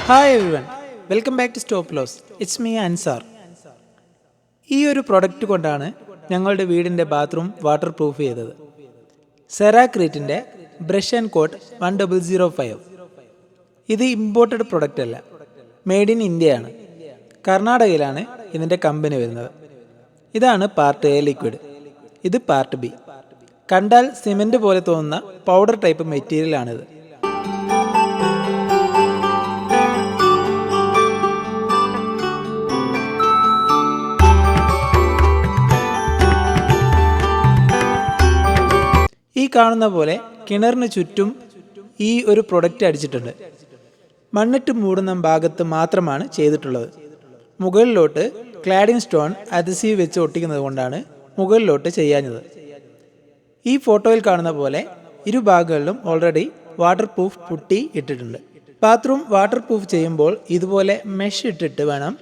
Hi everyone, welcome back to stop loss. It's me Ansar. ഈ ഒരു product കൊണ്ടാണ് ഞങ്ങളുടെ വീടിൻ്റെ ബാത്റൂം വാട്ടർ പ്രൂഫ് ചെയ്തത്. സെറാക്രീറ്റിൻ്റെ ബ്രഷ് ആൻഡ് കോട്ട് 1005. ഇത് ഇമ്പോർട്ടഡ് പ്രൊഡക്റ്റ് അല്ല, മെയ്ഡ് ഇൻ ഇന്ത്യയാണ്. കർണാടകയിലാണ് ഇതിൻ്റെ കമ്പനി വരുന്നത്. ഇതാണ് പാർട്ട് എ ലിക്വിഡ്, ഇത് പാർട്ട് ബി. കണ്ടാൽ സിമെൻറ്റ് പോലെ തോന്നുന്ന പൗഡർ ടൈപ്പ് മെറ്റീരിയലാണിത്. ഈ കാണുന്ന പോലെ കിണറിന് ചുറ്റും ഈ ഒരു പ്രൊഡക്റ്റ് അടിച്ചിട്ടുണ്ട്. മണ്ണിട്ട് മൂടുന്ന ഭാഗത്ത് മാത്രമാണ് ചെയ്തിട്ടുള്ളത്. മുകളിലോട്ട് ക്ലാഡിംഗ് സ്റ്റോൺ അഡ്ഹസീവ് വെച്ച് ഒട്ടിക്കുന്നത് കൊണ്ടാണ് മുകളിലോട്ട് ചെയ്യാഞ്ഞത്. ഈ ഫോട്ടോയിൽ കാണുന്ന പോലെ ഇരുഭാഗങ്ങളിലും ഓൾറെഡി വാട്ടർ പ്രൂഫ് പുട്ടി ഇട്ടിട്ടുണ്ട്. ബാത്റൂം വാട്ടർ പ്രൂഫ് ചെയ്യുമ്പോൾ ഇതുപോലെ മെഷ് ഇട്ടിട്ട് വേണം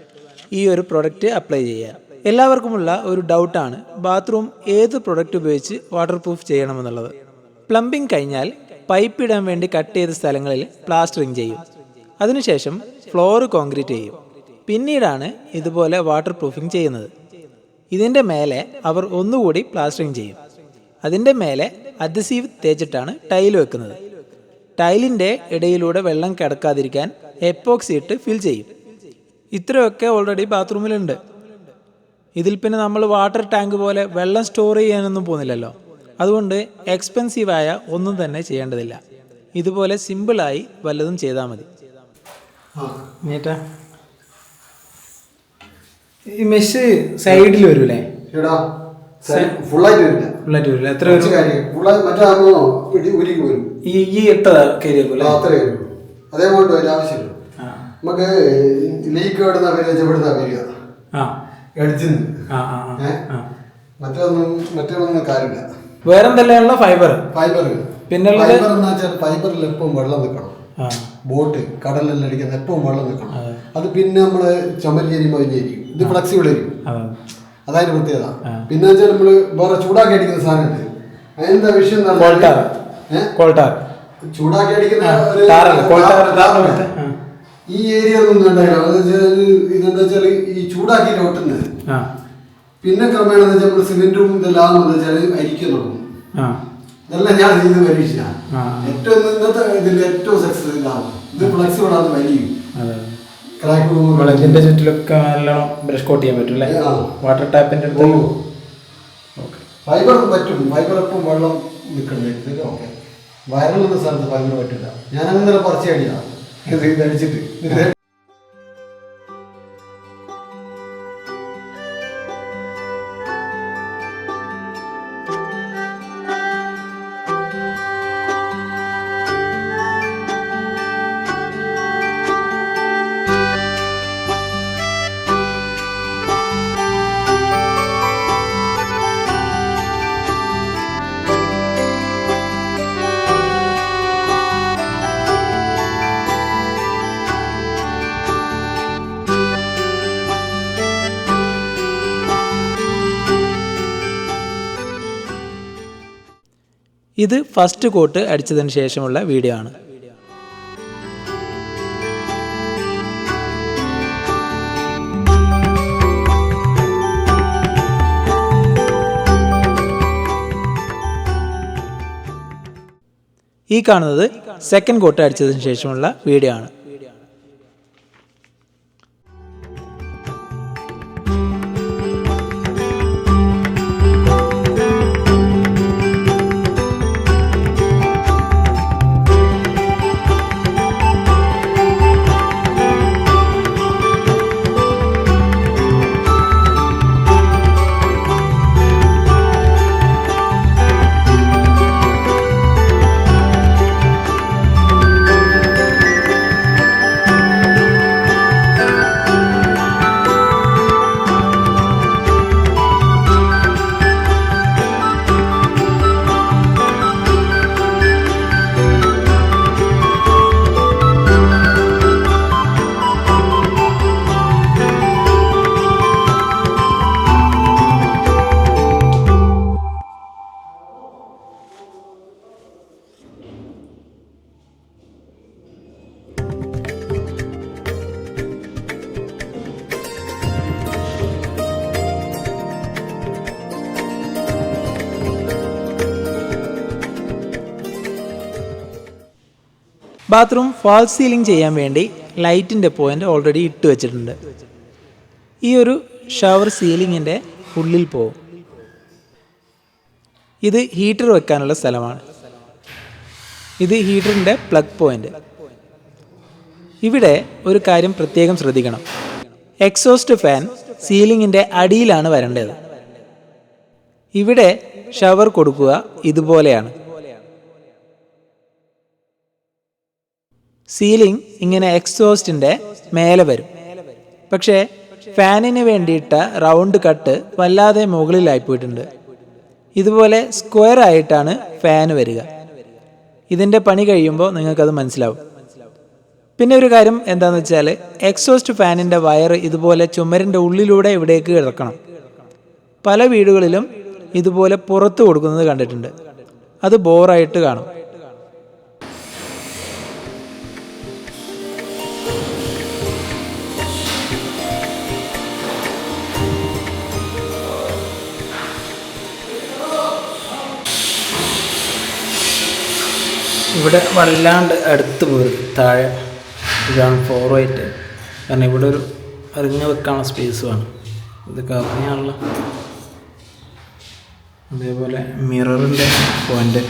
ഈ ഒരു പ്രൊഡക്റ്റ് അപ്ലൈ ചെയ്യാൻ. എല്ലാവർക്കുമുള്ള ഒരു ഡൗട്ടാണ് ബാത്റൂം ഏത് പ്രൊഡക്റ്റ് ഉപയോഗിച്ച് വാട്ടർ പ്രൂഫ് ചെയ്യണമെന്നുള്ളത്. പ്ലംബിംഗ് കഴിഞ്ഞാൽ പൈപ്പ് ഇടാൻ വേണ്ടി കട്ട് ചെയ്ത സ്ഥലങ്ങളിൽ പ്ലാസ്റ്ററിങ് ചെയ്യും. അതിനുശേഷം ഫ്ലോർ കോൺക്രീറ്റ് ചെയ്യും. പിന്നീടാണ് ഇതുപോലെ വാട്ടർ പ്രൂഫിംഗ് ചെയ്യുന്നത്. ഇതിൻ്റെ മേലെ അവർ ഒന്നുകൂടി പ്ലാസ്റ്ററിങ് ചെയ്യും. അതിൻ്റെ മേലെ അഡ്ഹസീവ് തേച്ചിട്ടാണ് ടൈൽ വെക്കുന്നത്. ടൈലിൻ്റെ ഇടയിലൂടെ വെള്ളം കിടക്കാതിരിക്കാൻ എപ്പോക്സി ഇട്ട് ഫിൽ ചെയ്യും. ഇത്രയൊക്കെ ഓൾറെഡി ബാത്റൂമിലുണ്ട്. ഇതിൽ പിന്നെ നമ്മൾ വാട്ടർ ടാങ്ക് പോലെ വെള്ളം സ്റ്റോർ ചെയ്യാനൊന്നും പോകുന്നില്ലല്ലോ. അതുകൊണ്ട് എക്സ്പെൻസീവായ ഒന്നും തന്നെ ചെയ്യേണ്ടതില്ല. ഇതുപോലെ സിമ്പിളായി വല്ലതും ചെയ്താൽ മതി. ഈ മെഷ് സൈഡിൽ വരൂലേ? എത്ര ഈ എത്ര നമുക്ക് ലീക്ക് മറ്റൊന്നും കാര്യമില്ല. വേറെന്തല്ല ഫൈബർ പിന്നെ ഫൈബറിൽ എപ്പോഴും വെള്ളം നിൽക്കണം. ബോട്ട് കടലിലെല്ലാം അടിക്കുന്ന എപ്പോഴും വെള്ളം നിൽക്കണം. അത് പിന്നെ നമ്മള് ചുമരിയും മതിഞ്ഞിരിക്കും. ഇത് ഫ്ലെക്സിബിൾ ആയിരിക്കും, അതായത് പ്രത്യേകത. പിന്നെ വെച്ചാൽ നമ്മള് വേറെ ചൂടാക്കി അടിക്കുന്ന സാധനമുണ്ട്. അതിനെന്താ വിഷയം ചൂടാക്കി അടിക്കുന്ന ഈ ഏരിയ ഒന്നും ഇതെന്താ വെച്ചാൽ ഈ ചൂടാക്കിയിട്ട് ഒട്ടുന്നത്. പിന്നെ ക്രമേണ നമ്മൾ സിമെന്റും ഇതെല്ലാം വെച്ചാൽ അരിക്കാൻ തുടങ്ങും. ഇതെല്ലാം ഞാൻ ചെയ്ത് പരീക്ഷിച്ചാണ്. ഏറ്റവും ഇന്നത്തെ ഇതിൽ ഏറ്റവും സക്സസ് ഇതാണ്. ഇത് ഫ്ലെക്സിബിൾ ആണ്, വലിയും ഇതിന്റെ ചുറ്റിലൊക്കെ നല്ലോണം ബ്രഷ് കോട്ട് ചെയ്യാൻ പറ്റും അല്ലേ? വാട്ടർ ടാപ്പിന്റെ അടുത്ത് ഫൈബർ പറ്റും. ഫൈബർ എപ്പം വെള്ളം നിൽക്കണ്ടേ? ഓക്കെ, വയറിലുള്ള സ്ഥലത്ത് ഫൈബർ പറ്റില്ല. ഞാൻ അങ്ങനെ പറിച്ച് അടിയാണ് ഇത് അടിച്ചിട്ട്. ഇത് ഫസ്റ്റ് കോട്ട് അടിച്ചതിന് ശേഷമുള്ള വീഡിയോ ആണ്. ഈ കാണുന്നത് സെക്കൻഡ് കോട്ട് അടിച്ചതിന് ശേഷമുള്ള വീഡിയോ ആണ്. ബാത്റൂം ഫാൾ സീലിംഗ് ചെയ്യാൻ വേണ്ടി ലൈറ്റിൻ്റെ പോയിൻ്റ് ഓൾറെഡി ഇട്ട് വെച്ചിട്ടുണ്ട്. ഈ ഒരു ഷവർ സീലിങ്ങിൻ്റെ ഉള്ളിൽ പോകും. ഇത് ഹീറ്റർ വെക്കാനുള്ള സ്ഥലമാണ്. ഇത് ഹീറ്ററിൻ്റെ പ്ലഗ് പോയിൻ്റ്. ഇവിടെ ഒരു കാര്യം പ്രത്യേകം ശ്രദ്ധിക്കണം. എക്സോസ്റ്റ് ഫാൻ സീലിങ്ങിൻ്റെ അടിയിലാണ് വരേണ്ടത്. ഇവിടെ ഷവർ കൊടുക്കുക ഇതുപോലെയാണ്. സീലിംഗ് ഇങ്ങനെ എക്സോസ്റ്റിൻ്റെ മേലെ വരും. പക്ഷേ ഫാനിന് വേണ്ടിയിട്ട റൗണ്ട് കട്ട് വല്ലാതെ മുകളിലായി പോയിട്ടുണ്ട്. ഇതുപോലെ സ്ക്വയർ ആയിട്ടാണ് ഫാൻ വരിക. ഇതിൻ്റെ പണി കഴിയുമ്പോൾ നിങ്ങൾക്കത് മനസ്സിലാവും. പിന്നെ ഒരു കാര്യം എന്താണെന്ന് വെച്ചാൽ എക്സോസ്റ്റ് ഫാനിൻ്റെ വയർ ഇതുപോലെ ചുമരിൻ്റെ ഉള്ളിലൂടെ ഇവിടേക്ക് ഇറക്കണം. പല വീടുകളിലും ഇതുപോലെ പുറത്ത് കൊടുക്കുന്നത് കണ്ടിട്ടുണ്ട്. അത് ബോറായിട്ട് കാണും. ഇവിടെ വല്ലാണ്ട് അടുത്ത് പോരും താഴെ ഗ്രൗണ്ട് ഫ്ലോറുമായിട്ട്. കാരണം ഇവിടെ ഒരു അറിഞ്ഞു വെക്കാനുള്ള സ്പേസ് വേണം. ഇത് കറങ്ങാനുള്ള അതേപോലെ മിററിൻ്റെ പോയിൻ്റ്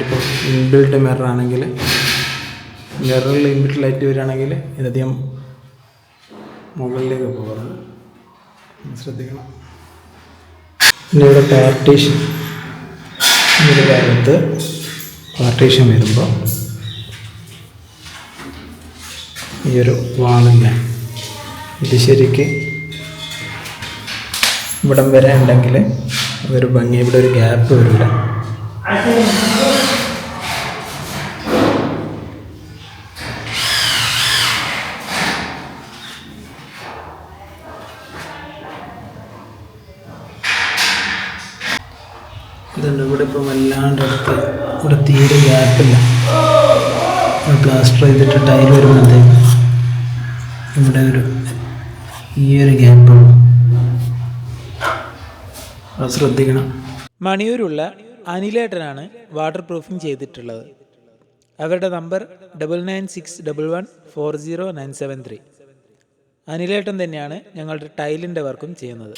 ഇപ്പോൾ ഇൻബിൽട്ട് മിററാണെങ്കിൽ മിററിൽ ഇൻബിൽട്ട് ലൈറ്റ് വരികയാണെങ്കിൽ ഇതധികം മുകളിലേക്ക് പോകണം, ശ്രദ്ധിക്കണം. പിന്നെ ഇവിടെ പാർട്ടീഷൻ, ഒരു ഭാഗത്ത് പാർട്ടീഷൻ വരുമ്പോൾ ഈ ഒരു വാളില്ല, ഇത് ശരിക്ക് ഇവിടം വരെ ഉണ്ടെങ്കിൽ അതൊരു ഭംഗി. ഇവിടെ ഒരു ഗ്യാപ്പ് വരില്ല. ഇതുണ്ട് ഇവിടെ ഇപ്പോൾ വല്ലാണ്ട് അടുത്ത് ഇവിടെ തീരെ ഗ്യാപ്പില്ല. പ്ലാസ്റ്റർ ചെയ്തിട്ട് ടൈൽ വരുമ്പോഴത്തേക്ക് ഇവിടെ ഈ ഒരു ഗ്യാപ്പ് അത് ശ്രദ്ധിക്കണം. മണിയൂരുള്ള അനിലേട്ടനാണ് വാട്ടർ പ്രൂഫിംഗ് ചെയ്തിട്ടുള്ളത്. അവരുടെ നമ്പർ 9961140973. അനിലേട്ടൻ തന്നെയാണ് ഞങ്ങളുടെ ടൈലിൻ്റെ വർക്കും ചെയ്യുന്നത്.